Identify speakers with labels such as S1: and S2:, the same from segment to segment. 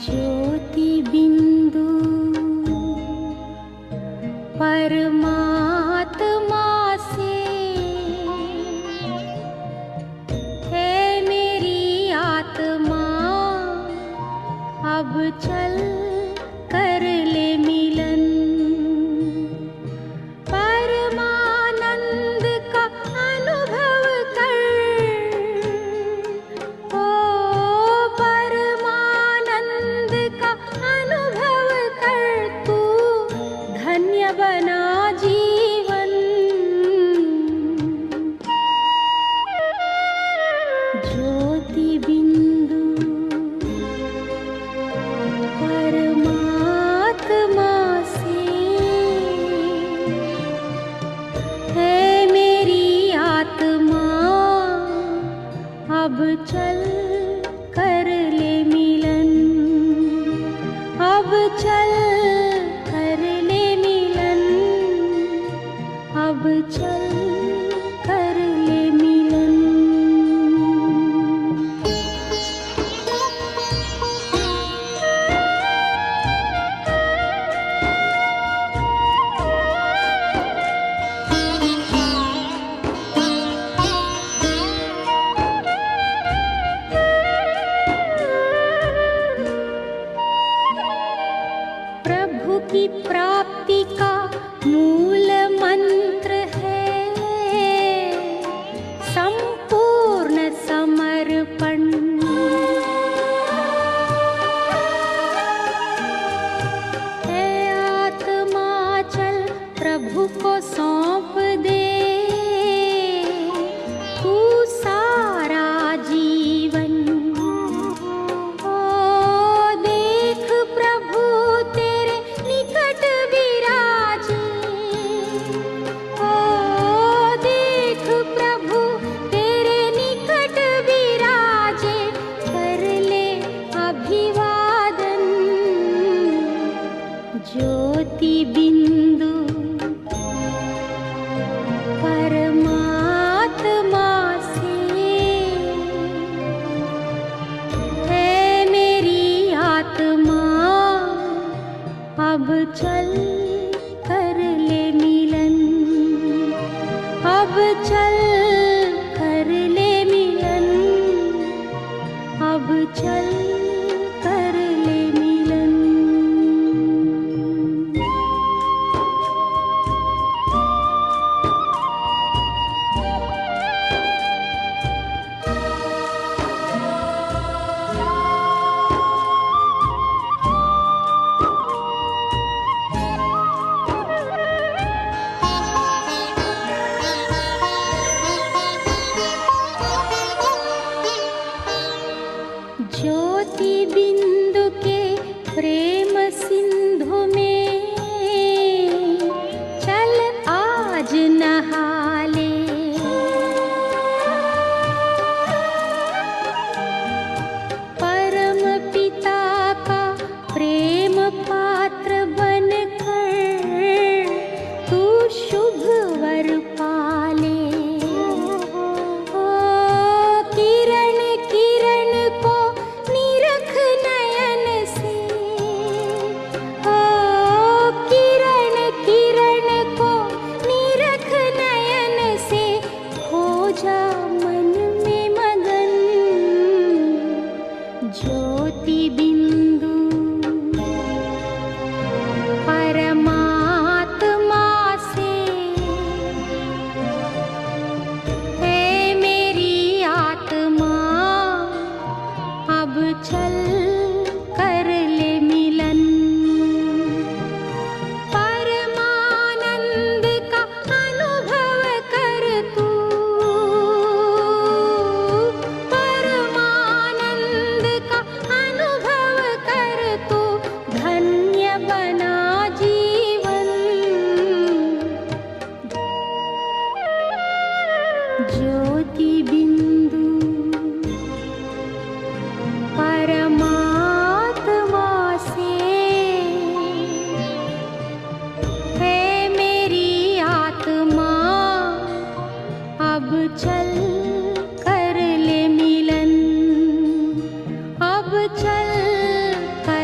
S1: ज्योति बिंदु परमात्मा से है मेरी आत्मा, अब चल कर ले मिलन। परमानंद का अनुभव कर, ओ परमानंद का अनुभव कर, तू धन्य बना जीवन। ज्योति बिंदु परमात्मा से है मेरी आत्मा, अब चल कर ले मिलन। अब चल कर ले मिलन, अब चल कर ले मिलन। प्रभु की प्राप्ति का मूल मंत्र है संपूर्ण समर्पण। है आत्मा चल प्रभु को सौंप दे, तू सारा जीवन। ओ देख प्रभु तेरे निकट विराजे, ओ देख प्रभु तेरे निकट विराजे, कर ले अभिवादन। ज्योति बिंदु परमात्मा से है मेरी आत्मा, अब चल कर ले मिलन। अब चल कर ले मिलन, अब चल कर ले मिलन। ज्योति बिंदु के प्रेम सिंधु में चल आज नहा ले। परम पिता का प्रेम पात्र बनकर तू शुभ वर पाले। ओ किरण किरण को निरख नयन से, ओ किरण किरण को निरख नयन से, हो जा मन में मगन। ज्योति बिंदु परमात्मा से है मेरी आत्मा, अब चल कर ले मिलन। परमानंद का अनुभव कर तू, परमानंद का अनुभव कर तू, धन्य बना जीवन। ज्योति बिंदु परमात्मा से है मेरी आत्मा, अब चल कर ले मिलन। अब चल कर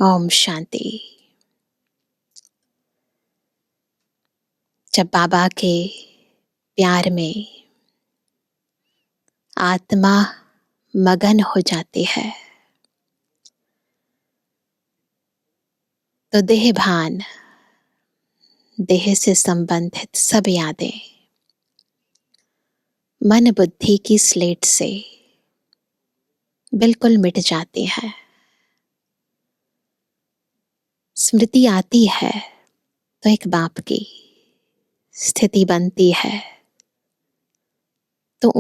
S2: ओम शांति। जब बाबा के प्यार में आत्मा मगन हो जाती है तो देह भान, देह से संबंधित सब यादें मन बुद्धि की स्लेट से बिल्कुल मिट जाती है। स्मृति आती है तो एक बाप की स्थिति बनती है, तो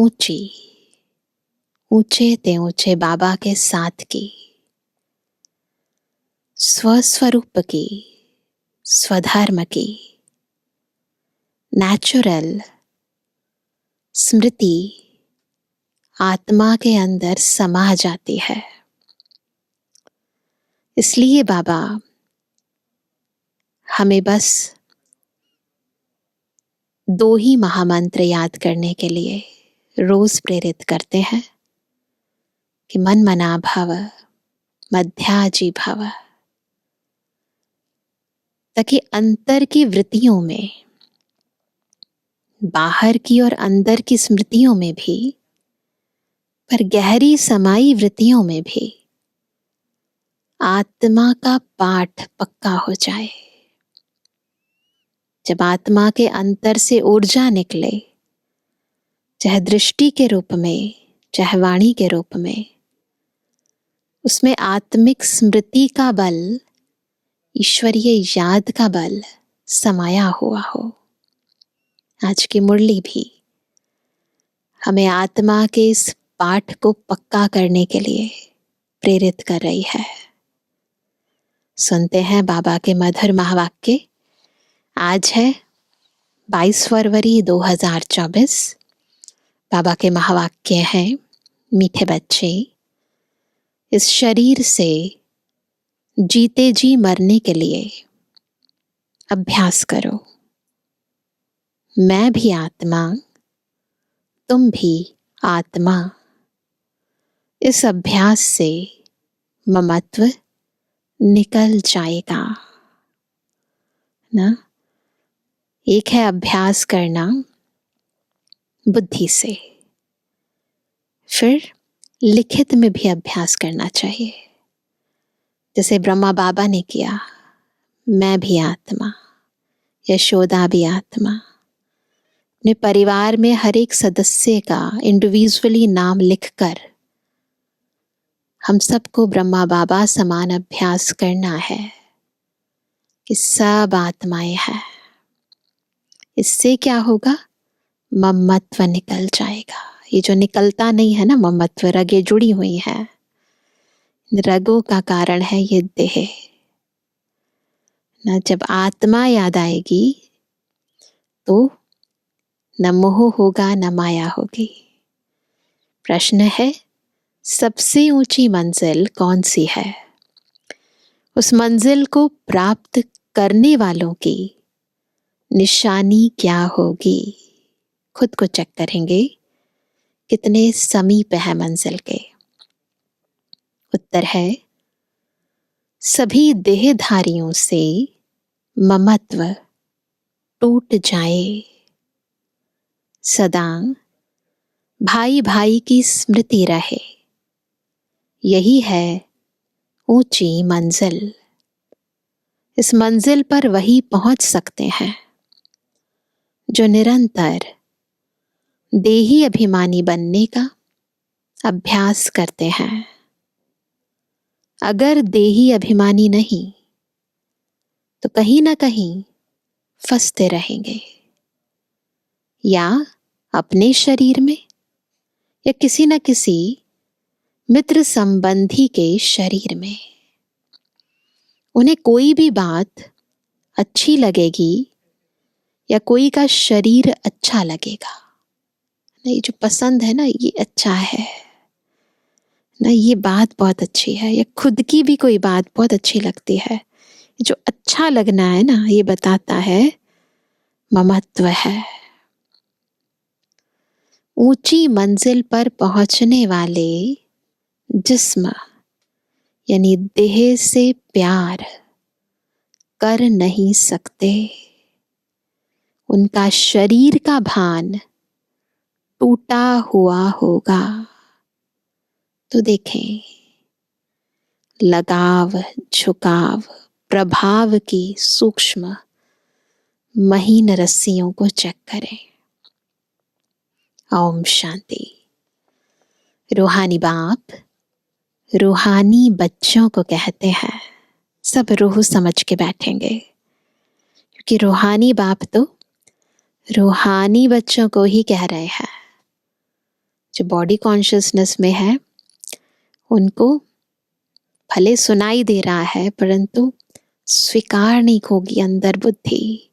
S2: ऊंचे ते ऊंचे बाबा के साथ की, स्वस्वरूप की, स्वधर्म की नेचुरल स्मृति आत्मा के अंदर समा जाती है। इसलिए बाबा हमें बस 2 ही महामंत्र याद करने के लिए रोज प्रेरित करते हैं कि मन मना भव मध्याजी भव, ताकि अंतर की वृत्तियों में, बाहर की और अंदर की स्मृतियों में भी, पर गहरी समाई वृत्तियों में भी आत्मा का पाठ पक्का हो जाए। जब आत्मा के अंतर से ऊर्जा निकले, चाहे दृष्टि के रूप में, चाहे वाणी के रूप में, उसमें आत्मिक स्मृति का बल, ईश्वरीय याद का बल समाया हुआ हो। आज की मुरली भी हमें आत्मा के इस पाठ को पक्का करने के लिए प्रेरित कर रही है। सुनते हैं बाबा के मधुर महावाक्य। आज है 22 फरवरी 2024। बाबा के महावाक्य हैं, मीठे बच्चे, इस शरीर से जीते जी मरने के लिए अभ्यास करो। मैं भी आत्मा, तुम भी आत्मा। इस अभ्यास से ममत्व निकल जाएगा ना। एक है अभ्यास करना बुद्धि से, फिर लिखित में भी अभ्यास करना चाहिए। जैसे ब्रह्मा बाबा ने किया, मैं भी आत्मा, यशोदा भी आत्मा। अपने परिवार में हर एक सदस्य का इंडिविजुअली नाम लिखकर हम सबको ब्रह्मा बाबा समान अभ्यास करना है कि सब आत्माएं हैं। इससे क्या होगा? ममत्व निकल जाएगा। ये जो निकलता नहीं है ना ममत्व, रगें जुड़ी हुई हैं, रगों का कारण है ये देह ना। जब आत्मा याद आएगी तो न मोह होगा न माया होगी। प्रश्न है, सबसे ऊंची मंजिल कौन सी है? उस मंजिल को प्राप्त करने वालों की निशानी क्या होगी? खुद को चेक करेंगे कितने समीप है मंजिल के। उत्तर है, सभी देहधारियों से ममत्व टूट जाए, सदा भाई भाई की स्मृति रहे। यही है ऊंची मंजिल। इस मंजिल पर वही पहुंच सकते हैं जो निरंतर देही अभिमानी बनने का अभ्यास करते हैं। अगर देही अभिमानी नहीं तो कहीं ना कहीं फंसते रहेंगे, या अपने शरीर में या किसी न किसी मित्र संबंधी के शरीर में। उन्हें कोई भी बात अच्छी लगेगी या कोई का शरीर अच्छा लगेगा ना, ये जो पसंद है ना ये अच्छा है ना, ये बात बहुत अच्छी है, या खुद की भी कोई बात बहुत अच्छी लगती है। जो अच्छा लगना है ना, ये बताता है ममत्व है। ऊंची मंजिल पर पहुंचने वाले जिस्म यानी देह से प्यार कर नहीं सकते, उनका शरीर का भान टूटा हुआ होगा। तो देखें, लगाव, झुकाव, प्रभाव की सूक्ष्म महीन रस्सियों को चेक करें। ओम शांति। रूहानी बाप रूहानी बच्चों को कहते हैं। सब रूह समझ के बैठेंगे, क्योंकि रूहानी बाप तो रूहानी बच्चों को ही कह रहे हैं। जो बॉडी कॉन्शियसनेस में है उनको भले सुनाई दे रहा है, परंतु स्वीकार नहीं होगी अंदर बुद्धि,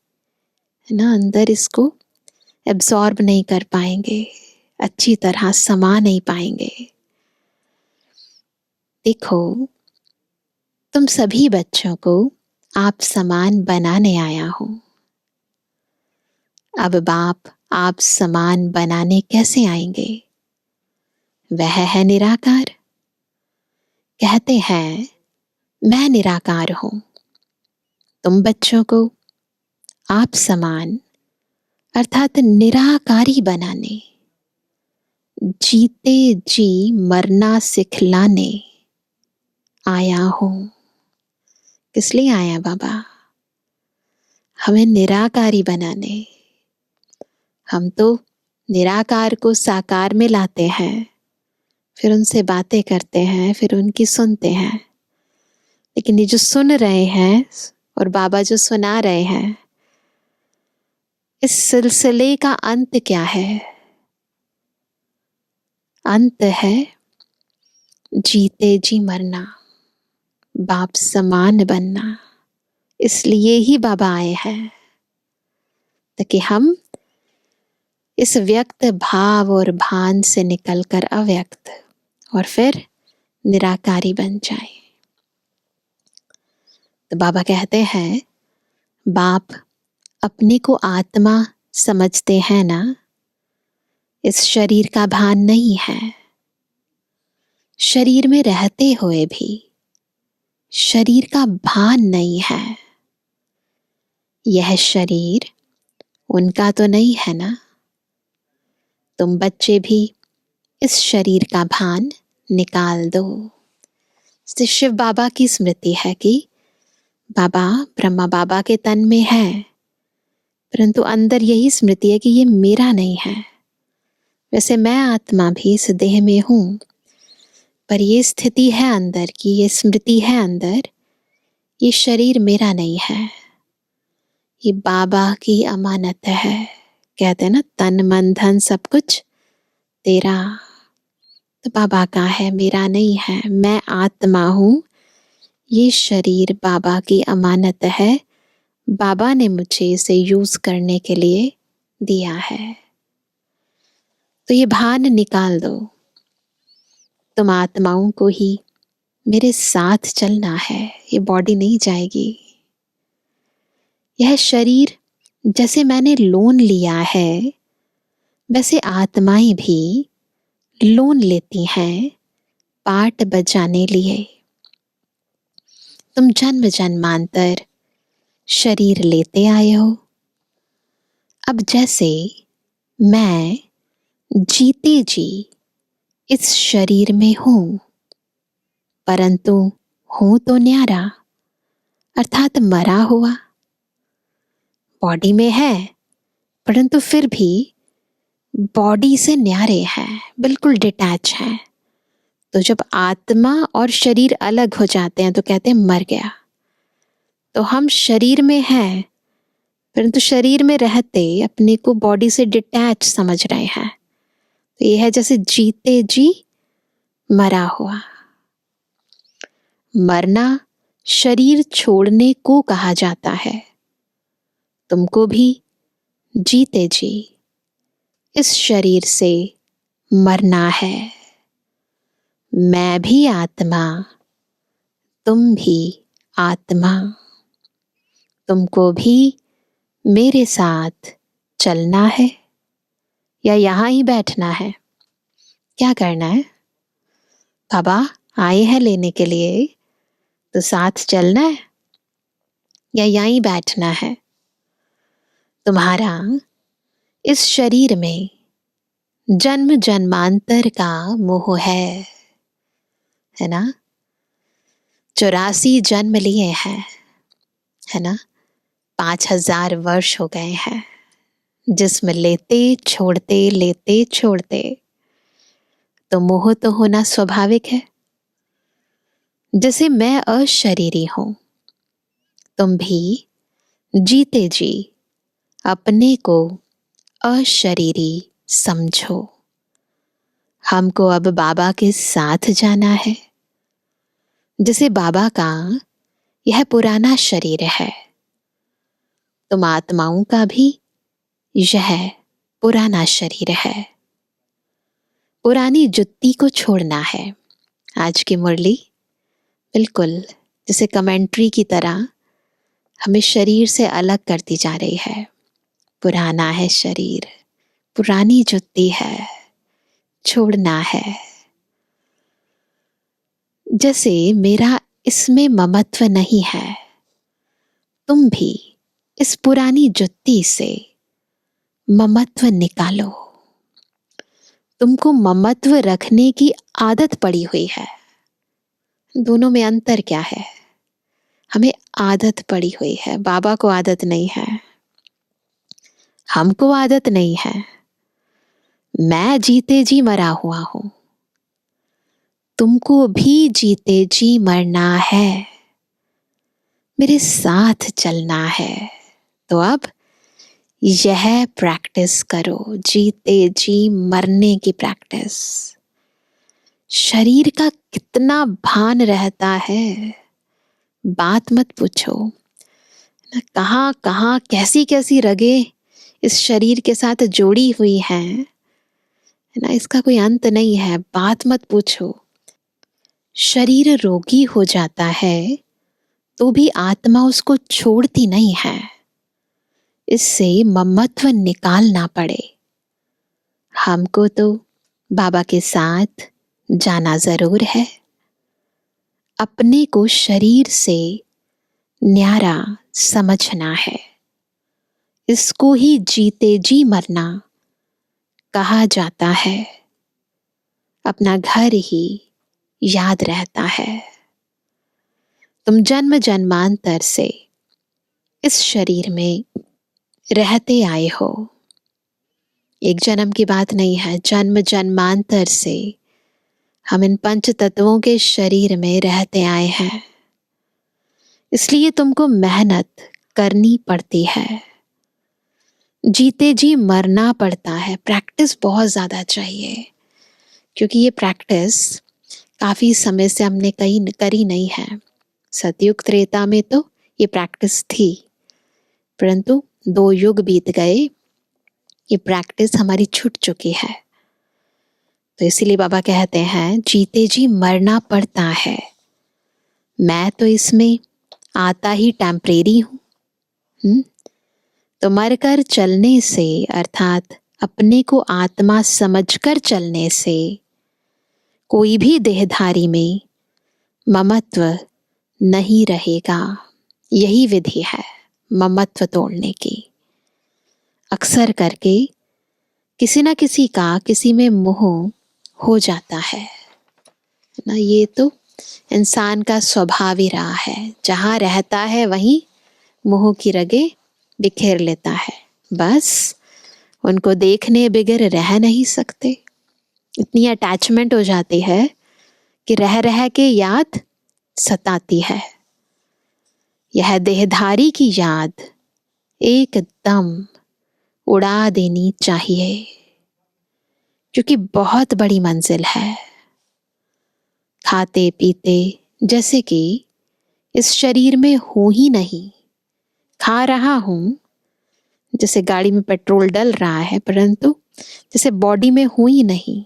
S2: है ना। अंदर इसको एब्जॉर्ब नहीं कर पाएंगे, अच्छी तरह समा नहीं पाएंगे। देखो, तुम सभी बच्चों को आप समान बनाने आया हूं। अब बाप आप समान बनाने कैसे आएंगे? वह है निराकार। कहते हैं मैं निराकार हूं। तुम बच्चों को आप समान अर्थात निराकारी बनाने, जीते जी मरना सिखलाने आया हूं। किस लिए आया बाबा? हमें निराकारी बनाने। हम तो निराकार को साकार में लाते हैं, फिर उनसे बातें करते हैं, फिर उनकी सुनते हैं। लेकिन ये जो सुन रहे हैं और बाबा जो सुना रहे हैं, इस सिलसिले का अंत क्या है? अंत है जीते जी मरना, बाप समान बनना। इसलिए ही बाबा आए हैं, ताकि हम इस व्यक्त भाव और भान से निकलकर अव्यक्त और फिर निराकारी बन जाए। तो बाबा कहते हैं, बाप अपने को आत्मा समझते हैं ना, इस शरीर का भान नहीं है। शरीर में रहते हुए भी शरीर का भान नहीं है। यह शरीर उनका तो नहीं है ना। तुम बच्चे भी इस शरीर का भान निकाल दो। तो शिव बाबा की स्मृति है कि बाबा ब्रह्मा बाबा के तन में है, परंतु अंदर यही स्मृति है कि ये मेरा नहीं है। वैसे मैं आत्मा भी इस देह में हूं, पर ये स्थिति है अंदर की, ये स्मृति है अंदर, ये शरीर मेरा नहीं है, ये बाबा की अमानत है। कहते हैं ना, तन मन धन सब कुछ तेरा। तो बाबा का है, मेरा नहीं है। मैं आत्मा हूं, ये शरीर बाबा की अमानत है। बाबा ने मुझे इसे यूज करने के लिए दिया है। तो ये भान निकाल दो। तुम आत्माओं को ही मेरे साथ चलना है, ये बॉडी नहीं जाएगी। यह शरीर जैसे मैंने लोन लिया है, वैसे आत्माएं भी लोन लेती हैं पार्ट बजाने लिए। तुम जन्म जन्मांतर शरीर लेते आए हो। अब जैसे मैं जीते जी इस शरीर में हूं, परंतु हूं तो न्यारा, अर्थात मरा हुआ। बॉडी में है, परंतु फिर भी बॉडी से न्यारे है, बिल्कुल डिटैच है। तो जब आत्मा और शरीर अलग हो जाते हैं तो कहते हैं मर गया। तो हम शरीर में हैं, परंतु शरीर में रहते अपने को बॉडी से डिटैच समझ रहे हैं। तो ये है जैसे जीते जी मरा हुआ। मरना शरीर छोड़ने को कहा जाता है। तुमको भी जीते जी इस शरीर से मरना है। मैं भी आत्मा, तुम भी आत्मा। तुमको भी मेरे साथ चलना है या यहां ही बैठना है? क्या करना है? बाबा आए हैं लेने के लिए, तो साथ चलना है या यहीं बैठना है? तुम्हारा इस शरीर में जन्म जन्मांतर का मोह है ना? 84 जन्म लिए हैं, है ना? 5000 वर्ष हो गए हैं जिस्म लेते छोड़ते, तो मोह तो होना स्वाभाविक है। जैसे मैं अशरीरी हूं, तुम भी जीते जी अपने को अशरीरी समझो। हमको अब बाबा के साथ जाना है। जैसे बाबा का यह पुराना शरीर है, तुम आत्माओं का भी यह पुराना शरीर है। पुरानी जुत्ती को छोड़ना है। आज की मुरली बिल्कुल जैसे कमेंट्री की तरह हमें शरीर से अलग करती जा रही है। पुराना है शरीर, पुरानी जुत्ती है, छोड़ना है। जैसे मेरा इसमें ममत्व नहीं है, तुम भी इस पुरानी जुत्ती से ममत्व निकालो। तुमको ममत्व रखने की आदत पड़ी हुई है। दोनों में अंतर क्या है? हमें आदत पड़ी हुई है, बाबा को आदत नहीं है, हमको आदत नहीं है। मैं जीते जी मरा हुआ हूं, तुमको भी जीते जी मरना है, मेरे साथ चलना है। तो अब यह प्रैक्टिस करो, जीते जी मरने की प्रैक्टिस। शरीर का कितना भान रहता है, बात मत पूछो ना। कहाँ कहाँ कैसी कैसी रगें इस शरीर के साथ जोड़ी हुई हैं, है ना, इसका कोई अंत नहीं है। बात मत पूछो। शरीर रोगी हो जाता है तो भी आत्मा उसको छोड़ती नहीं है। इससे ममत्व निकालना पड़े। हमको तो बाबा के साथ जाना जरूर है। अपने को शरीर से न्यारा समझना है। इसको ही जीते जी मरना कहा जाता है। अपना घर ही याद रहता है। तुम जन्म जन्मांतर से इस शरीर में रहते आए हो। एक जन्म की बात नहीं है, जन्म जन्मांतर से हम इन पंच तत्वों के शरीर में रहते आए हैं। इसलिए तुमको मेहनत करनी पड़ती है, जीते जी मरना पड़ता है। प्रैक्टिस बहुत ज्यादा चाहिए, क्योंकि ये प्रैक्टिस काफी समय से हमने करी नहीं है। सतयुग त्रेता में तो ये प्रैक्टिस थी, परंतु 2 युग बीत गए, ये प्रैक्टिस हमारी छूट चुकी है। तो इसीलिए बाबा कहते हैं जीते जी मरना पड़ता है। मैं तो इसमें आता ही टेम्परेरी हूं। तो मरकर चलने से, अर्थात अपने को आत्मा समझकर चलने से, कोई भी देहधारी में ममत्व नहीं रहेगा। यही विधि है ममत्व तोड़ने की। अक्सर करके किसी ना किसी का किसी में मोह हो जाता है ना। ये तो इंसान का स्वभाव ही रहा है। जहां रहता है वहीं मोह की रगें बिखेर लेता है। बस उनको देखने बगैर रह नहीं सकते। इतनी अटैचमेंट हो जाती है कि रह रह के याद सताती है। यह देहधारी की याद एकदम उड़ा देनी चाहिए, क्योंकि बहुत बड़ी मंजिल है। खाते पीते जैसे कि इस शरीर में हूं ही नहीं, खा रहा हूं जैसे गाड़ी में पेट्रोल डल रहा है, परंतु जैसे बॉडी में हूं ही नहीं।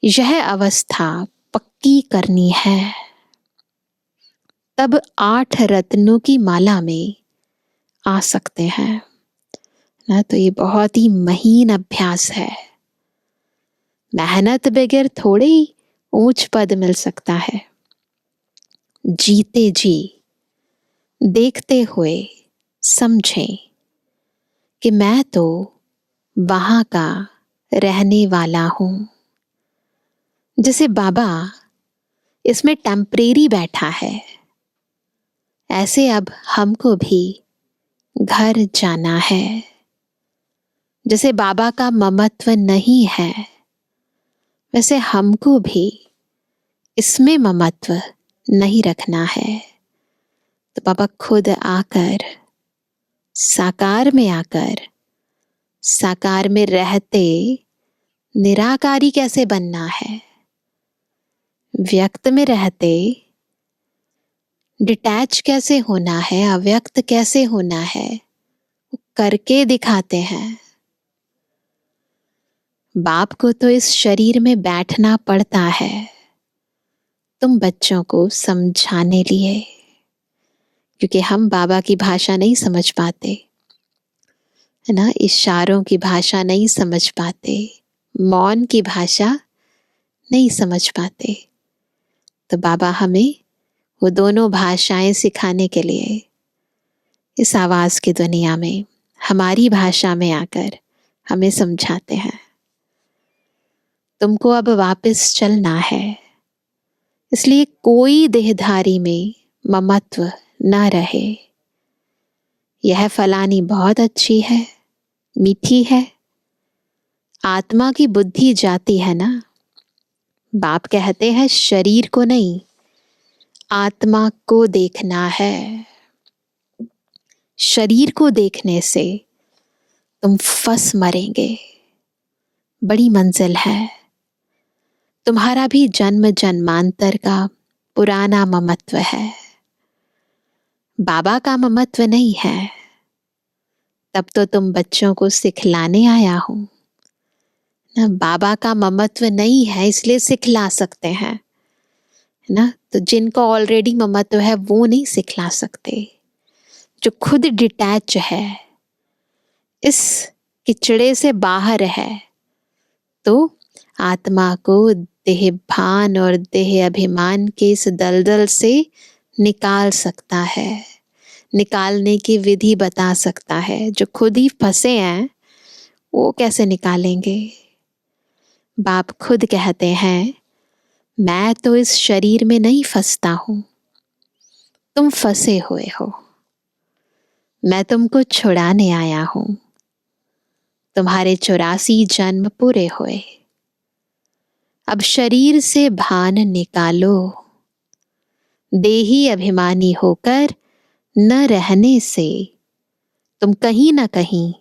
S2: यह अवस्था पक्की करनी है, तब 8 रत्नों की माला में आ सकते हैं ना। तो ये बहुत ही महीन अभ्यास है। मेहनत बगैर थोड़े ही ऊंच पद मिल सकता है। जीते जी देखते हुए समझें कि मैं तो वहां का रहने वाला हूं। जैसे बाबा इसमें टेम्परेरी बैठा है, ऐसे अब हमको भी घर जाना है। जैसे बाबा का ममत्व नहीं है, वैसे हमको भी इसमें ममत्व नहीं रखना है। तो बाबा खुद आकर, साकार में आकर, साकार में रहते निराकारी कैसे बनना है, व्यक्त में रहते डिटैच कैसे होना है, अव्यक्त कैसे होना है, करके दिखाते हैं। बाप को तो इस शरीर में बैठना पड़ता है तुम बच्चों को समझाने लिए, क्योंकि हम बाबा की भाषा नहीं समझ पाते है ना, इशारों की भाषा नहीं समझ पाते, मौन की भाषा नहीं समझ पाते। तो बाबा हमें वो दोनों भाषाएं सिखाने के लिए इस आवाज की दुनिया में हमारी भाषा में आकर हमें समझाते हैं। तुमको अब वापस चलना है, इसलिए कोई देहधारी में ममत्व ना रहे। यह फलानी बहुत अच्छी है, मीठी है, आत्मा की बुद्धि जाती है ना। बाप कहते हैं शरीर को नहीं, आत्मा को देखना है। शरीर को देखने से तुम फंस मरेंगे। बड़ी मंजिल है, तुम्हारा भी जन्म जन्मांतर का पुराना ममत्व है, बाबा का ममत्व नहीं है। तब तो तुम बच्चों को सिखलाने आया हूं ना, बाबा का ममत्व नहीं है इसलिए सिखला सकते हैं ना। तो जिनको ऑलरेडी ममत्व है वो नहीं सिखला सकते। जो खुद डिटैच है, इस किचड़े से बाहर है, तो आत्मा को देह भान और देह अभिमान के इस दलदल से निकाल सकता है, निकालने की विधि बता सकता है। जो खुद ही फंसे हैं वो कैसे निकालेंगे। बाप खुद कहते हैं मैं तो इस शरीर में नहीं फंसता हूं, तुम फंसे हुए हो। मैं तुमको छुड़ाने आया हूं। तुम्हारे 84 जन्म पूरे हुए, अब शरीर से भान निकालो। देही अभिमानी होकर न रहने से तुम कहीं ना कहीं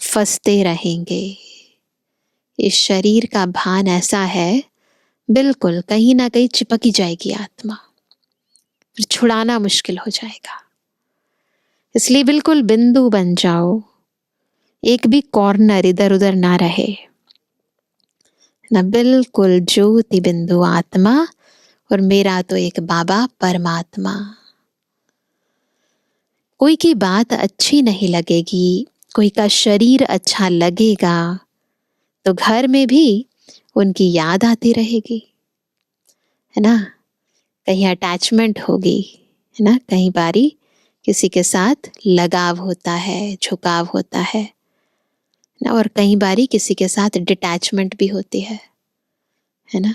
S2: फंसते रहेंगे। इस शरीर का भान ऐसा है, बिल्कुल कहीं ना कहीं चिपक ही जाएगी आत्मा, फिर छुड़ाना मुश्किल हो जाएगा। इसलिए बिल्कुल बिंदु बन जाओ, एक भी कॉर्नर इधर उधर ना रहे ना, बिल्कुल ज्योति बिंदु आत्मा। और मेरा तो एक बाबा परमात्मा। कोई की बात अच्छी नहीं लगेगी, कोई का शरीर अच्छा लगेगा तो घर में भी उनकी याद आती रहेगी, है ना। कहीं अटैचमेंट होगी, है ना। कहीं बारी किसी के साथ लगाव होता है, झुकाव होता है ना। और कहीं बारी किसी के साथ डिटैचमेंट भी होती है ना।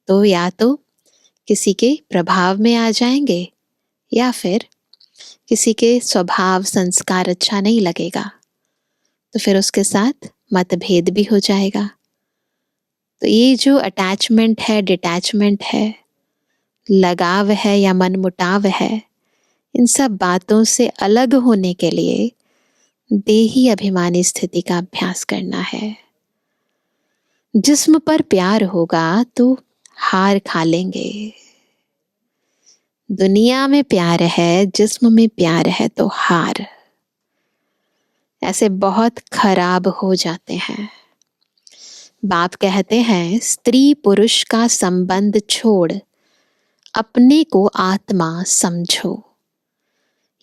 S2: तो या तो किसी के प्रभाव में आ जाएंगे, या फिर किसी के स्वभाव संस्कार अच्छा नहीं लगेगा, तो फिर उसके साथ मतभेद भी हो जाएगा। तो ये जो अटैचमेंट है, डिटैचमेंट है, लगाव है या मनमुटाव है, इन सब बातों से अलग होने के लिए देही अभिमानी स्थिति का अभ्यास करना है। जिस्म पर प्यार होगा तो हार खा लेंगे। दुनिया में प्यार है, जिस्म में प्यार है तो हार, ऐसे बहुत खराब हो जाते हैं। बाप कहते हैं स्त्री पुरुष का संबंध छोड़ अपने को आत्मा समझो।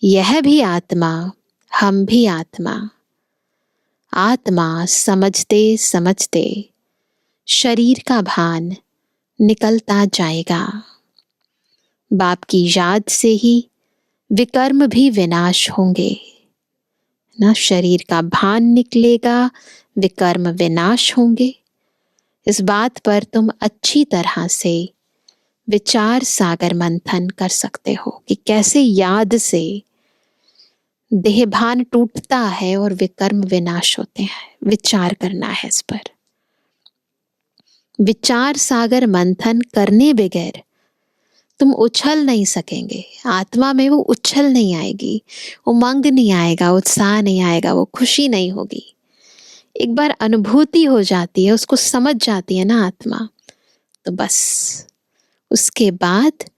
S2: यह भी आत्मा, हम भी आत्मा। आत्मा समझते समझते शरीर का भान निकलता जाएगा। बाप की याद से ही विकर्म भी विनाश होंगे ना। शरीर का भान निकलेगा, विकर्म विनाश होंगे। इस बात पर तुम अच्छी तरह से विचार सागर मंथन कर सकते हो कि कैसे याद से देह भान टूटता है और विकर्म विनाश होते हैं। विचार करना है इस पर। विचार सागर मंथन करने बगैर तुम उछल नहीं सकेंगे। आत्मा में वो उछल नहीं आएगी, उमंग नहीं आएगा, उत्साह नहीं आएगा, वो खुशी नहीं होगी। एक बार अनुभूति हो जाती है, उसको समझ जाती है ना आत्मा, तो बस उसके बाद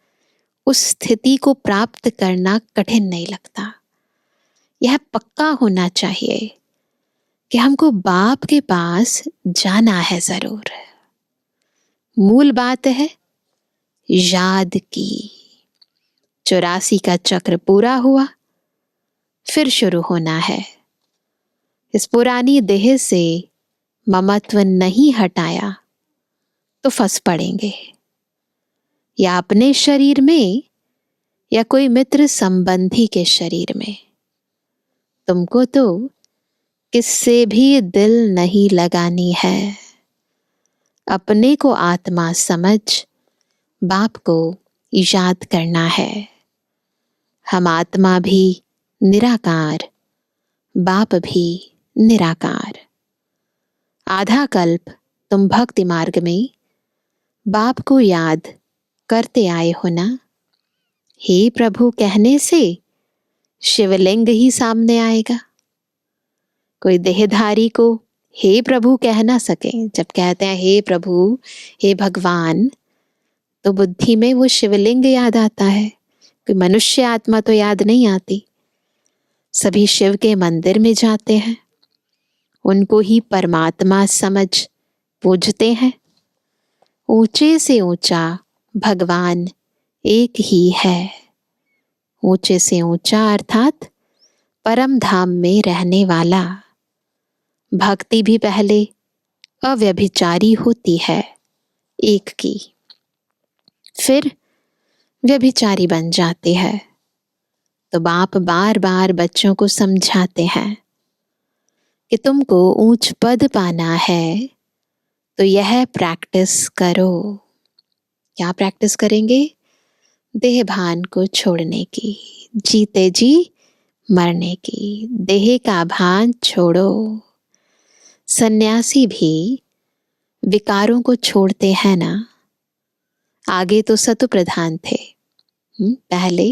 S2: उस स्थिति को प्राप्त करना कठिन नहीं लगता। यह पक्का होना चाहिए कि हमको बाप के पास जाना है जरूर। मूल बात है याद की। 84 का चक्र पूरा हुआ, फिर शुरू होना है। इस पुरानी देह से ममत्व नहीं हटाया तो फंस पड़ेंगे, या अपने शरीर में या कोई मित्र संबंधी के शरीर में। तुमको तो किससे भी दिल नहीं लगानी है। अपने को आत्मा समझ बाप को याद करना है। हम आत्मा भी निराकार, बाप भी निराकार। आधा कल्प तुम भक्ति मार्ग में बाप को याद करते आए हो ना। हे प्रभु कहने से शिवलिंग ही सामने आएगा। कोई देहधारी को हे प्रभु कह ना सके। जब कहते हैं हे प्रभु, हे भगवान, तो बुद्धि में वो शिवलिंग याद आता है। कोई मनुष्य आत्मा तो याद नहीं आती। सभी शिव के मंदिर में जाते हैं, उनको ही परमात्मा समझ पूजते हैं। ऊंचे से ऊंचा भगवान एक ही है। ऊंचे से ऊंचा अर्थात परम धाम में रहने वाला। भक्ति भी पहले अव्यभिचारी होती है एक की, फिर व्यभिचारी बन जाते हैं। तो बाप बार बार बच्चों को समझाते हैं कि तुमको ऊंच पद पाना है तो यह प्रैक्टिस करो। क्या प्रैक्टिस करेंगे? देह भान को छोड़ने की, जीते जी मरने की। देह का भान छोड़ो। सन्यासी भी विकारों को छोड़ते हैं ना। आगे तो सतु प्रधान थे, पहले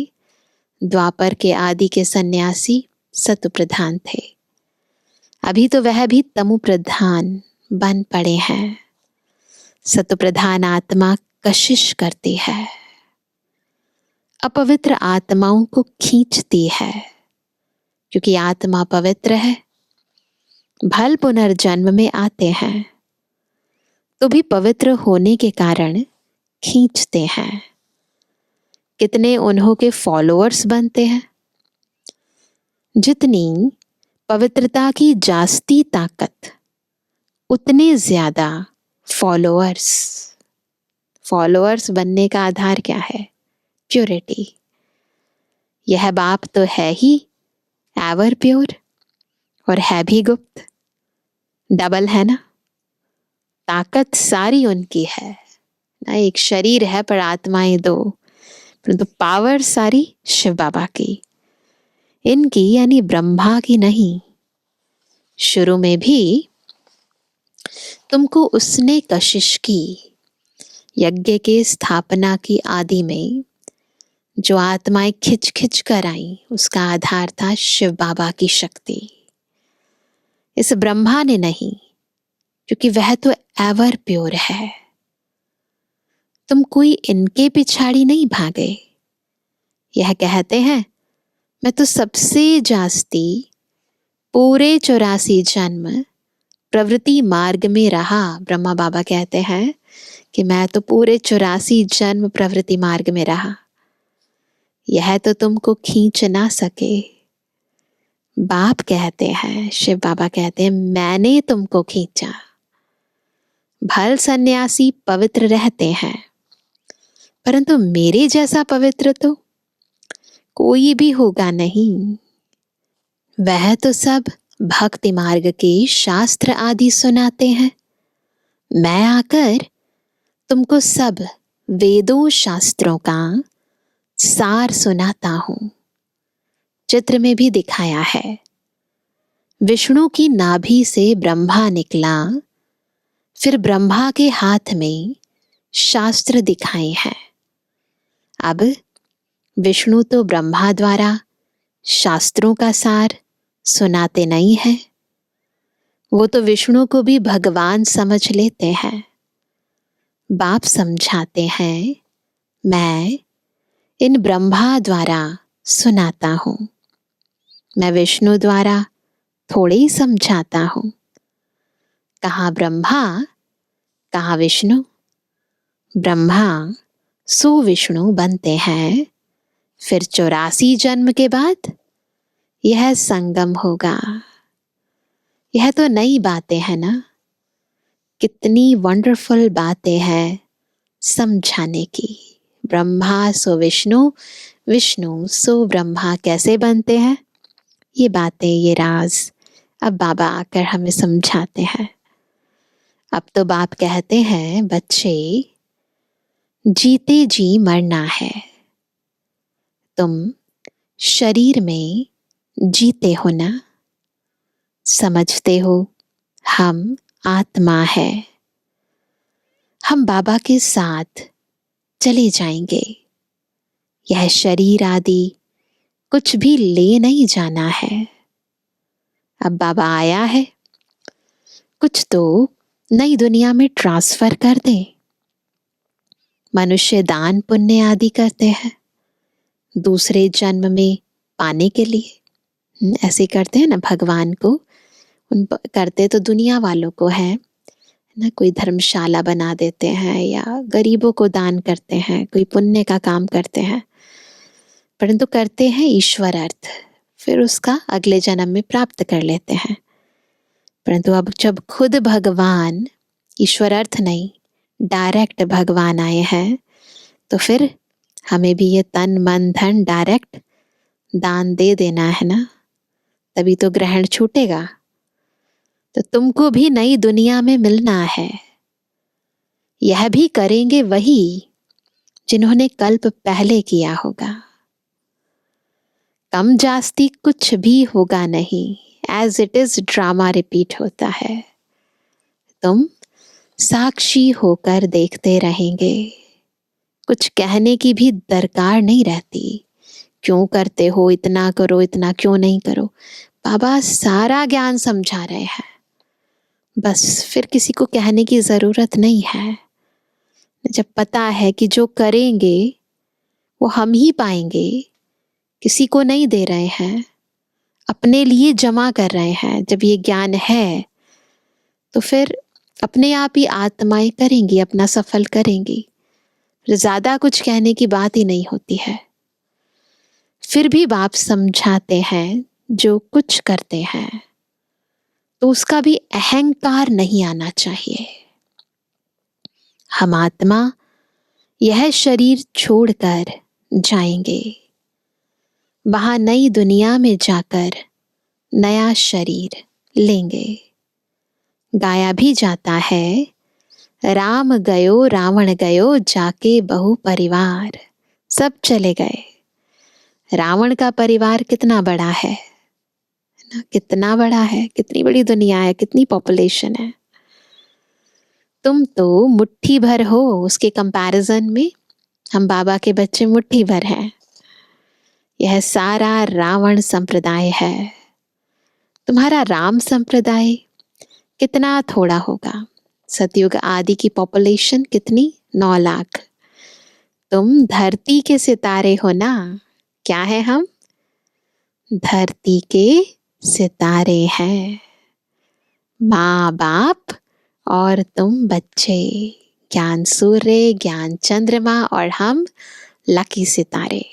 S2: द्वापर के आदि के सन्यासी सतु प्रधान थे। अभी तो वह भी तमु प्रधान बन पड़े हैं। सतु प्रधान आत्मा कशिश करती है, अपवित्र आत्माओं को खींचती है। क्योंकि आत्मा पवित्र है, भल पुनर्जन्म में आते हैं तो भी पवित्र होने के कारण खींचते हैं। कितने उन्हों के फॉलोअर्स बनते हैं। जितनी पवित्रता की जास्ती ताकत, उतने ज्यादा फॉलोअर्स। फॉलोअर्स बनने का आधार क्या है? प्योरिटी। यह बाप तो है ही एवर प्योर और है भी गुप्त। डबल है ना। ताकत सारी उनकी है ना। एक शरीर है पर आत्माएं दो, परंतु पावर सारी शिव बाबा की। इनकी यानी ब्रह्मा की नहीं। शुरू में भी तुमको उसने कशिश की। यज्ञ के स्थापना की आदि में जो आत्माएं खिंच खिंच कर आई, उसका आधार था शिव बाबा की शक्ति। इस ब्रह्मा ने नहीं, क्योंकि वह तो एवर प्योर है। तुम कोई इनके पिछाड़ी नहीं भागे। यह कहते हैं मैं तो सबसे जास्ती पूरे 84 जन्म प्रवृत्ति मार्ग में रहा। ब्रह्मा बाबा कहते हैं कि मैं तो पूरे 84 जन्म प्रवृत्ति मार्ग में रहा। यह तो तुमको खींच ना सके। बाप कहते हैं, शिव बाबा कहते हैं, मैंने तुमको खींचा। भल सन्यासी पवित्र रहते हैं, परंतु मेरे जैसा पवित्र तो कोई भी होगा नहीं। वह तो सब भक्ति मार्ग के शास्त्र आदि सुनाते हैं, मैं आकर तुमको सब वेदों शास्त्रों का सार सुनाता हूं। चित्र में भी दिखाया है, विष्णु की नाभि से ब्रह्मा निकला, फिर ब्रह्मा के हाथ में शास्त्र दिखाए हैं। अब विष्णु तो ब्रह्मा द्वारा शास्त्रों का सार सुनाते नहीं है, वो तो विष्णु को भी भगवान समझ लेते हैं। बाप समझाते हैं, मैं इन ब्रह्मा द्वारा सुनाता हूं, मैं विष्णु द्वारा थोड़े ही समझाता हूं। कहाँ ब्रह्मा कहाँ विष्णु, ब्रह्मा सो विष्णु बनते हैं, फिर 84 जन्म के बाद यह संगम होगा। यह तो नई बातें हैं ना, कितनी वंडरफुल बातें हैं समझाने की। ब्रह्मा सो विष्णु, विष्णु सो ब्रह्मा कैसे बनते हैं, ये बातें, ये राज अब बाबा आकर हमें समझाते हैं। अब तो बाप कहते हैं, बच्चे जीते जी मरना है, तुम शरीर में जीते हो ना, समझते हो हम आत्मा है, हम बाबा के साथ चले जाएंगे। यह शरीर आदि कुछ भी ले नहीं जाना है। अब बाबा आया है, कुछ तो नई दुनिया में ट्रांसफर कर दे। मनुष्य दान पुण्य आदि करते हैं दूसरे जन्म में पाने के लिए, ऐसे करते हैं ना भगवान को, उन करते तो दुनिया वालों को है ना, कोई धर्मशाला बना देते हैं या गरीबों को दान करते हैं, कोई पुण्य का काम करते हैं, परंतु करते हैं ईश्वर अर्थ, फिर उसका अगले जन्म में प्राप्त कर लेते हैं। परंतु अब जब खुद भगवान, ईश्वर अर्थ नहीं, डायरेक्ट भगवान आए हैं, तो फिर हमें भी ये तन मन धन डायरेक्ट दान दे देना है ना, तभी तो ग्रहण छूटेगा। तो तुमको भी नई दुनिया में मिलना है। यह भी करेंगे वही जिन्होंने कल्प पहले किया होगा। कम जास्ती कुछ भी होगा नहीं, as it is drama repeat होता है। तुम साक्षी होकर देखते रहेंगे, कुछ कहने की भी दरकार नहीं रहती। क्यों करते हो, इतना करो, इतना क्यों नहीं करो। बाबा सारा ज्ञान समझा रहे हैं, बस फिर किसी को कहने की जरूरत नहीं है। जब पता है कि जो करेंगे वो हम ही पाएंगे, किसी को नहीं दे रहे हैं, अपने लिए जमा कर रहे हैं, जब ये ज्ञान है तो फिर अपने आप ही आत्माएं करेंगी, अपना सफल करेंगी, ज्यादा कुछ कहने की बात ही नहीं होती है। फिर भी बाप समझाते हैं, जो कुछ करते हैं तो उसका भी अहंकार नहीं आना चाहिए। हम आत्मा यह शरीर छोड़कर जाएंगे, वहां नई दुनिया में जाकर नया शरीर लेंगे। गाया भी जाता है, राम गयो रावण गयो जाके बहु परिवार, सब चले गए। रावण का परिवार कितना बड़ा है ना, कितना बड़ा है, कितनी बड़ी दुनिया है, कितनी पॉपुलेशन है। तुम तो मुट्ठी भर हो, उसके कंपैरिजन में हम बाबा के बच्चे मुट्ठी भर हैं। यह सारा रावण संप्रदाय है। तुम्हारा राम संप्रदाय कितना थोड़ा होगा। सतयुग आदि की पॉपुलेशन कितनी, 9 लाख। तुम धरती के सितारे हो ना। क्या है हम? धरती के सितारे हैं। माँ बाप और तुम बच्चे, ज्ञान सूर्य, ज्ञान चंद्रमा, और हम लकी सितारे।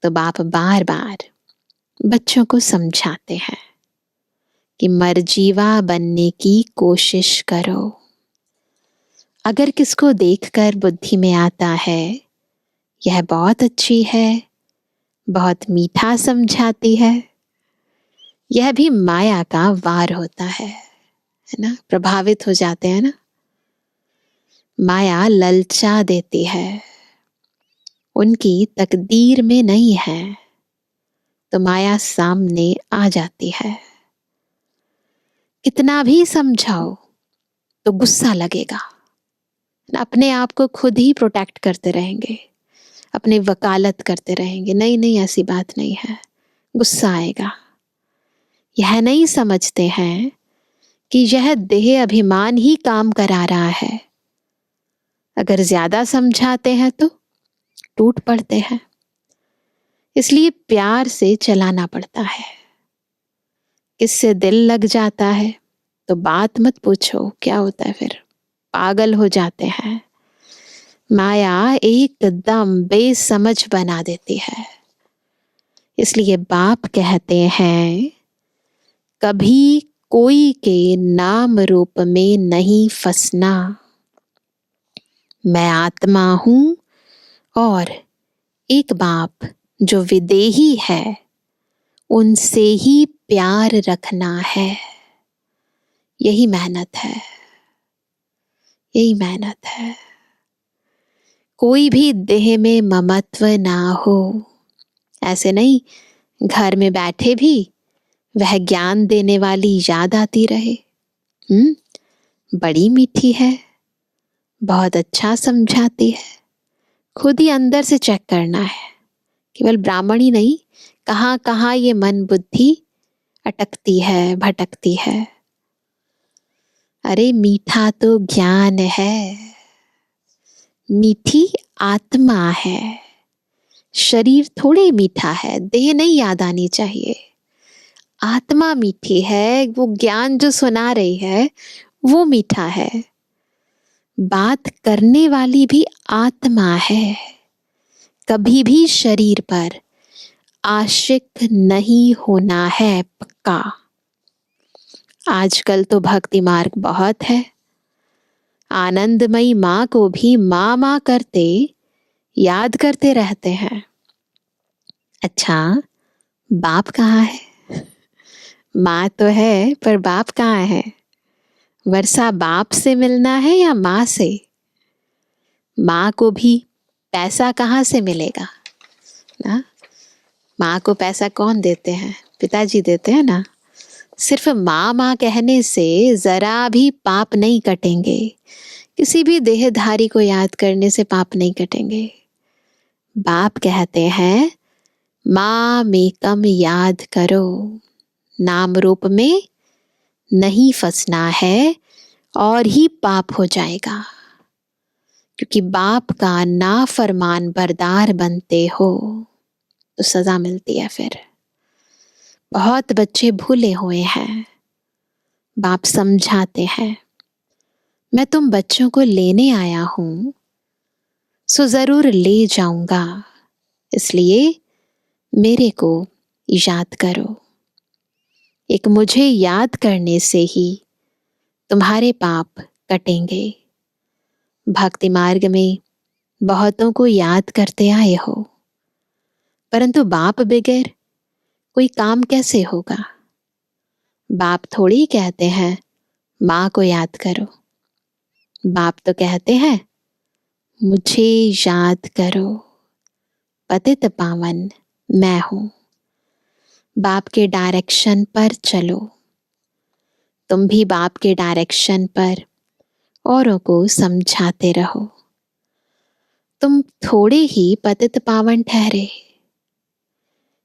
S2: तो बाप बार बार बच्चों को समझाते हैं कि मर्जीवा बनने की कोशिश करो। अगर किसको देखकर बुद्धि में आता है यह बहुत अच्छी है, बहुत मीठा समझाती है, यह भी माया का वार होता है ना। प्रभावित हो जाते हैं ना, माया ललचा देती है, उनकी तकदीर में नहीं है तो माया सामने आ जाती है। कितना भी समझाओ तो गुस्सा लगेगा, अपने आप को खुद ही प्रोटेक्ट करते रहेंगे, अपनी वकालत करते रहेंगे, नहीं नहीं ऐसी बात नहीं है, गुस्सा आएगा। यह नहीं समझते हैं कि यह देह अभिमान ही काम करा रहा है। अगर ज्यादा समझाते हैं तो टूट पड़ते हैं, इसलिए प्यार से चलाना पड़ता है। किससे दिल लग जाता है तो बात मत पूछो, क्या होता है फिर पागल हो जाते हैं। माया एकदम बेसमझ बना देती है। इसलिए बाप कहते हैं कभी कोई के नाम रूप में नहीं फंसना। मैं आत्मा हूं और एक बाप जो विदेही है उनसे ही प्यार रखना है। यही मेहनत है, यही मेहनत है। कोई भी देह में ममत्व ना हो। ऐसे नहीं घर में बैठे भी वह ज्ञान देने वाली याद आती रहे, बड़ी मीठी है, बहुत अच्छा समझाती है। खुद ही अंदर से चेक करना है, केवल ब्राह्मण ही नहीं, कहाँ कहाँ ये मन बुद्धि अटकती है, भटकती है। अरे मीठा तो ज्ञान है, मीठी आत्मा है, शरीर थोड़े मीठा है, देह नहीं याद आनी चाहिए। आत्मा मीठी है, वो ज्ञान जो सुना रही है वो मीठा है। बात करने वाली भी आत्मा है, कभी भी शरीर पर आशिक नहीं होना है, पक्का। आजकल तो भक्ति मार्ग बहुत है, आनंदमयी माँ को भी माँ माँ करते याद करते रहते हैं। अच्छा बाप कहाँ है? माँ तो है पर बाप कहाँ है? वर्षा बाप से मिलना है या माँ से? माँ को भी पैसा कहाँ से मिलेगा ना? माँ को पैसा कौन देते हैं? पिताजी देते हैं ना। सिर्फ माँ माँ कहने से जरा भी पाप नहीं कटेंगे, किसी भी देहधारी को याद करने से पाप नहीं कटेंगे। बाप कहते हैं माँ में कम याद करो, नाम रूप में नहीं फंसना है और ही पाप हो जाएगा, क्योंकि बाप का नाफरमान बरदार बनते हो तो सजा मिलती है। फिर बहुत बच्चे भूले हुए हैं, बाप समझाते हैं मैं तुम बच्चों को लेने आया हूं सो जरूर ले जाऊंगा, इसलिए मेरे को याद करो। एक मुझे याद करने से ही तुम्हारे पाप कटेंगे। भक्ति मार्ग में बहुतों को याद करते आए हो, परंतु बाप बगैर कोई काम कैसे होगा? बाप थोड़ी कहते हैं माँ को याद करो, बाप तो कहते हैं मुझे याद करो, पतित पावन मैं हूं। बाप के डायरेक्शन पर चलो, तुम भी बाप के डायरेक्शन पर औरों को समझाते रहो। तुम थोड़े ही पतित पावन ठहरे,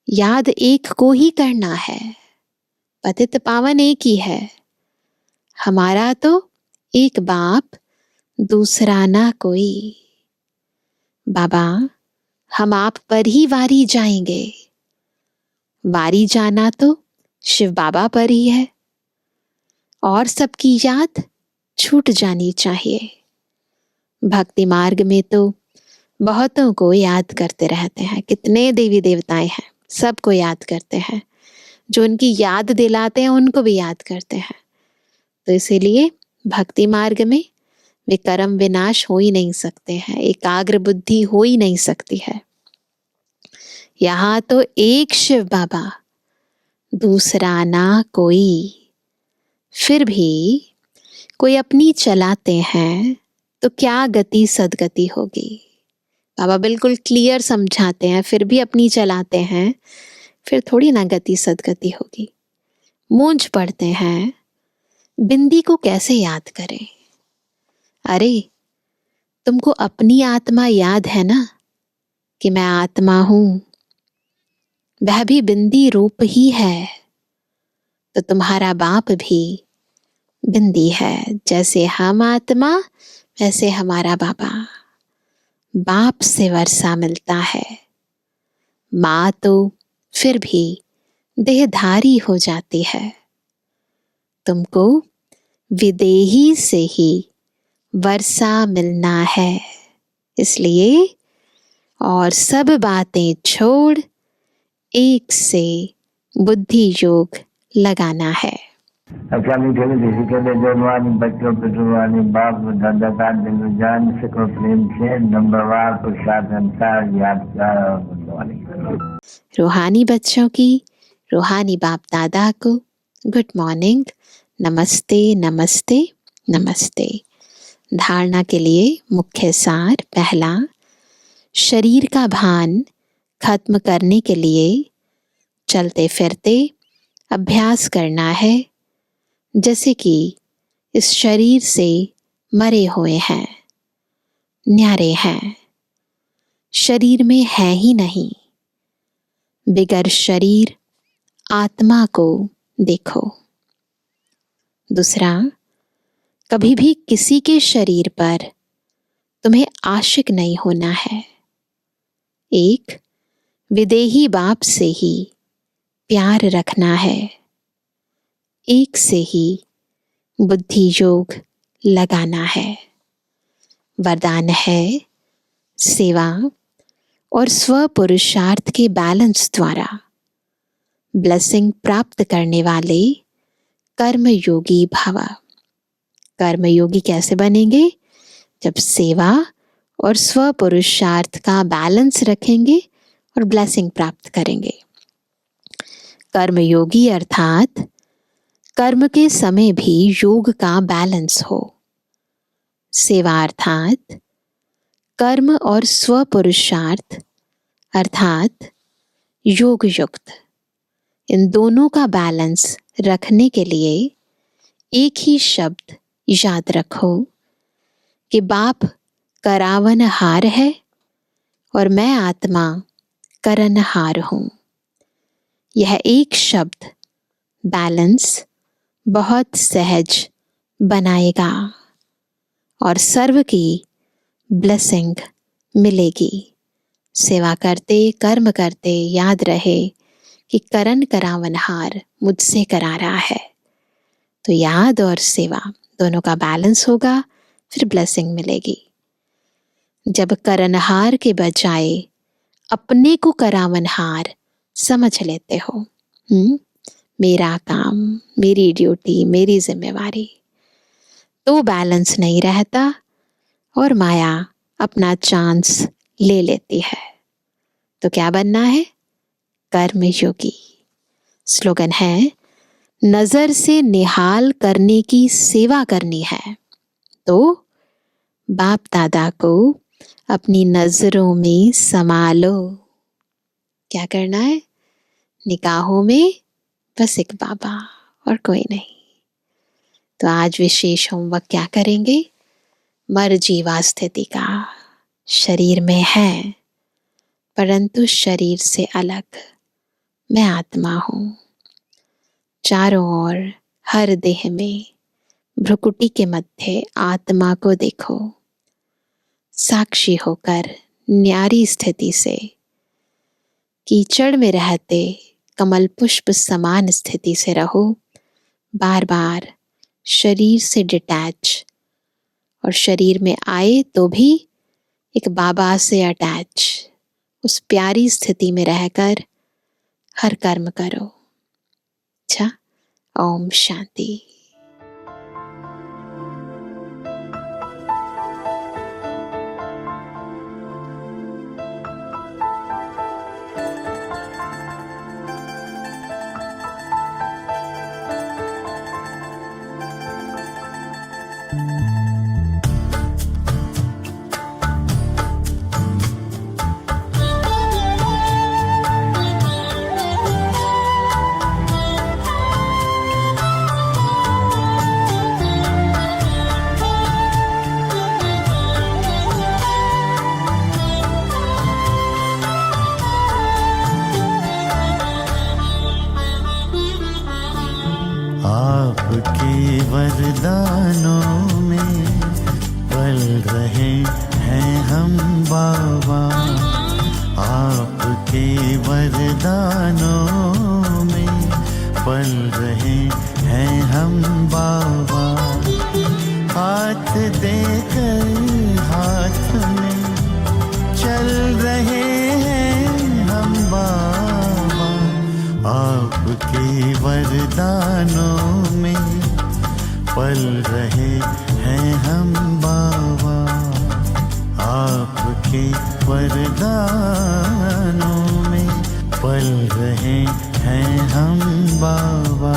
S2: याद एक को ही करना है, पतित पावन एक ही है। हमारा तो एक बाप दूसरा ना कोई। बाबा हम आप पर ही वारी जाएंगे, वारी जाना तो शिव बाबा पर ही है, और सबकी याद छूट जानी चाहिए। भक्ति मार्ग में तो बहुतों को याद करते रहते हैं, कितने देवी देवताएं हैं, सबको याद करते हैं, जो उनकी याद दिलाते हैं उनको भी याद करते हैं। तो इसीलिए भक्ति मार्ग में वे कर्म विनाश हो ही नहीं सकते हैं, एकाग्र बुद्धि हो ही नहीं सकती है। यहाँ तो एक शिव बाबा, दूसरा ना कोई। फिर भी कोई अपनी चलाते हैं तो क्या गति सदगति होगी। बाबा बिल्कुल क्लियर समझाते हैं, फिर भी अपनी चलाते हैं, फिर थोड़ी ना गति सदगति होगी। मूंझ पड़ते हैं, बिंदी को कैसे याद करें। अरे तुमको अपनी आत्मा याद है ना, कि मैं आत्मा हूं, वह भी बिंदी रूप ही है। तो तुम्हारा बाप भी बिंदी है। जैसे हम आत्मा, वैसे हमारा बाबा। बाप से वर्षा मिलता है, माँ तो फिर भी देहधारी हो जाती है। तुमको विदेही से ही वर्षा मिलना है। इसलिए और सब बातें छोड़ एक से बुद्धि योग लगाना है।
S3: अच्छा मीठे मीठे के जवानी बच्चों पितृवानी बाप दादा का दिल जान सको प्रेम से नंबरवार प्रसाद अंतर यादगार और गुणवानी।
S2: रूहानी बच्चों की रूहानी बाप दादा को गुड मॉर्निंग, नमस्ते नमस्ते नमस्ते। धारणा के लिए मुख्य सार। पहला, शरीर का भान खत्म करने के लिए चलते फिरते अभ्यास करना है, जैसे कि इस शरीर से मरे हुए हैं, न्यारे हैं, शरीर में है ही नहीं। बिगर शरीर आत्मा को देखो। दूसरा, कभी भी किसी के शरीर पर तुम्हें आशिक नहीं होना है। एक विदेही बाप से ही प्यार रखना है। एक से ही बुद्धि योग लगाना है। वरदान है सेवा और स्व पुरुषार्थ के बैलेंस द्वारा ब्लेसिंग प्राप्त करने वाले कर्मयोगी भव। कर्मयोगी कैसे बनेंगे? जब सेवा और स्व पुरुषार्थ का बैलेंस रखेंगे और ब्लेसिंग प्राप्त करेंगे। कर्मयोगी अर्थात कर्म के समय भी योग का बैलेंस हो। सेवा अर्थात कर्म और स्व पुरुषार्थ अर्थात योग युक्त, इन दोनों का बैलेंस रखने के लिए एक ही शब्द याद रखो कि बाप करावनहार है और मैं आत्मा करनहार हूं। यह एक शब्द बैलेंस बहुत सहज बनाएगा और सर्व की ब्लेसिंग मिलेगी। सेवा करते कर्म करते याद रहे कि करण करावनहार मुझसे करा रहा है। तो याद और सेवा दोनों का बैलेंस होगा, फिर ब्लेसिंग मिलेगी। जब करनहार के बजाय अपने को करावनहार समझ लेते हो, मेरा काम, मेरी ड्यूटी, मेरी जिम्मेवारी, तो बैलेंस नहीं रहता और माया अपना चांस ले लेती है। तो क्या बनना है? कर्मयोगी। स्लोगन है, नजर से निहाल करने की सेवा करनी है तो बाप दादा को अपनी नजरों में समा लो। क्या करना है? निगाहों में बस एक बाबा और कोई नहीं। तो आज विशेष होमवर्क क्या करेंगे? मर जीवा स्थिति का। शरीर में है परंतु शरीर से अलग मैं आत्मा हूं। चारों ओर हर देह में भ्रुकुटी के मध्य आत्मा को देखो। साक्षी होकर न्यारी स्थिति से कीचड़ में रहते कमल पुष्प समान स्थिति से रहो। बार बार शरीर से डिटैच, और शरीर में आए तो भी एक बाबा से अटैच, उस प्यारी स्थिति में रहकर हर कर्म करो। अच्छा, ओम शांति।
S4: हाथ देकर हाथ में चल रहे हैं हम बाबा, आपके वरदानों में पल रहे हैं हम बाबा, आपके वरदानों में पल रहे हैं हम बाबा।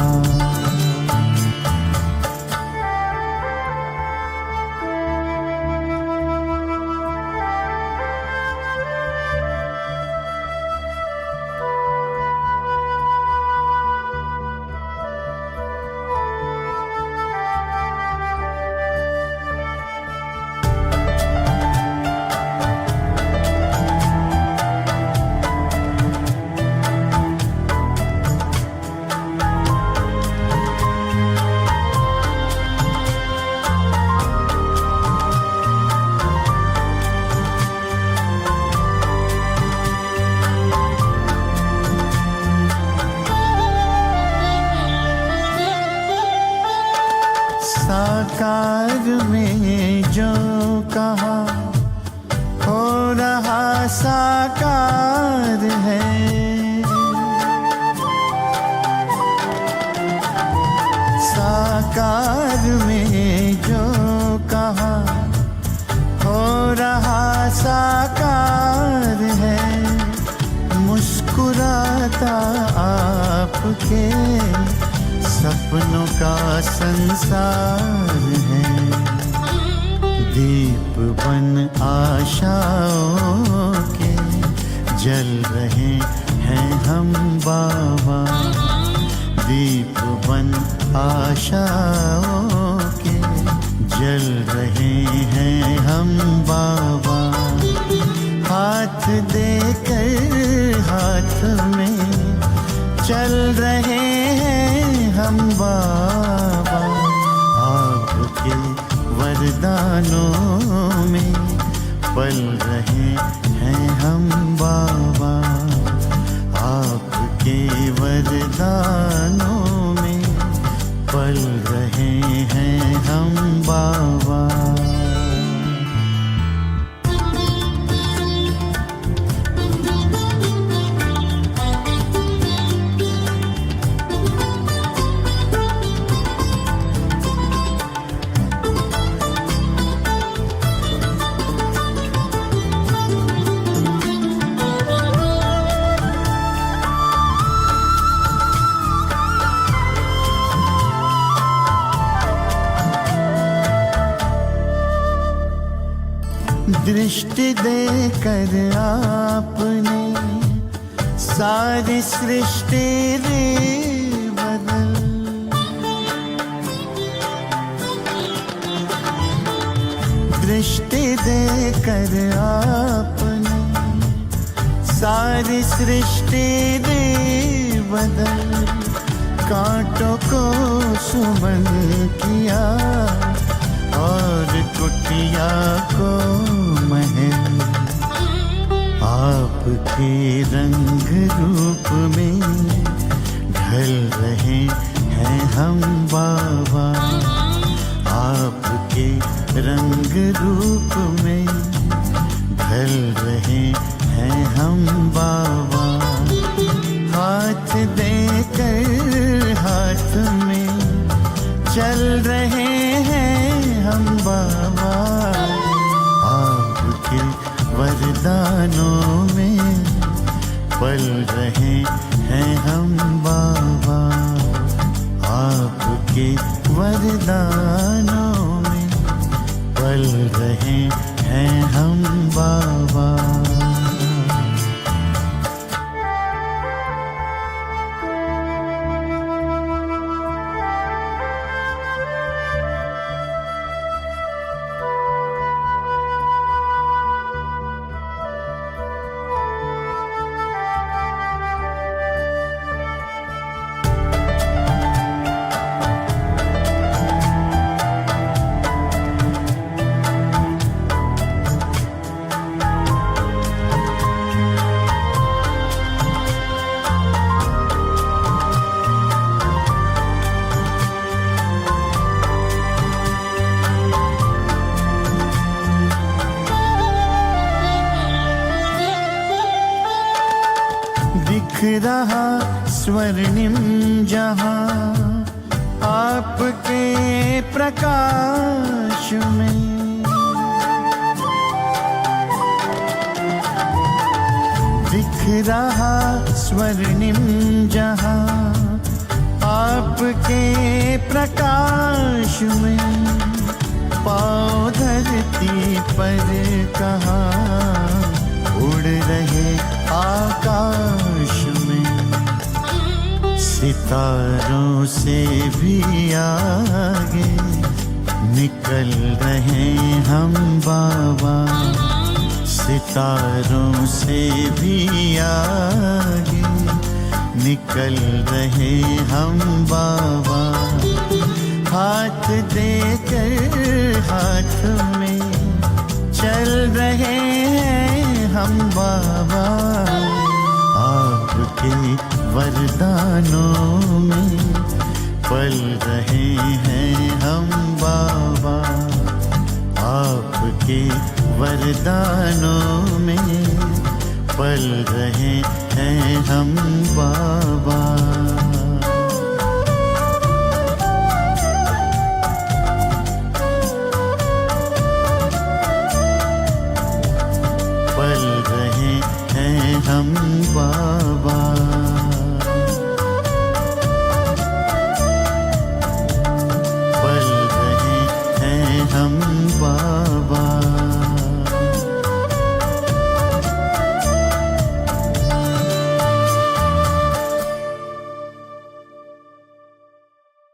S4: साकार में जो कहा हो रहा साकार है, साकार में जो कहा हो रहा साकार है, मुस्कुराता आपके सपनों का संसार है, दीप बन आशाओं के जल रहे हैं हम बाबा, दीप बन आशाओं के जल रहे हैं हम बाबा, हाथ देकर हाथ में चल रहे हैं हम बाबा, आपके वरदानों में पल रहे हैं हम बाबा, आपके वरदानों में पल रहे हैं हम बाबा। दृष्टि देकर आपने सारी सृष्टि दी बदल, दृष्टि देकर आपने सारी सृष्टि दी बदल, कांटों को सुमन किया और कुटिया को महल, आपके रंग रूप में ढल रहे हैं हम बाबा, आपके रंग रूप में ढल रहे हैं हम बाबा, हाथ देकर हाथ में चल रहे हैं हम बाबा, आपके वरदानों में पल रहे हैं हम बाबा, आपके वरदानों में पल रहे हैं हम बाबा। रहा स्वर्णिम जहां आपके प्रकाश में। दिख रहा स्वर्णिम जहां आपके प्रकाश में। पाँव धरती पर कहाँ उड़ रहे आकाश में। सितारों से भी आगे निकल रहे हम बाबा। सितारों से भी आगे निकल रहे हम बाबा। हाथ देकर हाथ में चल रहे हैं हम बाबा। आपके वरदानों में पल रहे हैं हम बाबा। आपके वरदानों में पल रहे हैं हम बाबा। पल रहे हैं हम बाबा।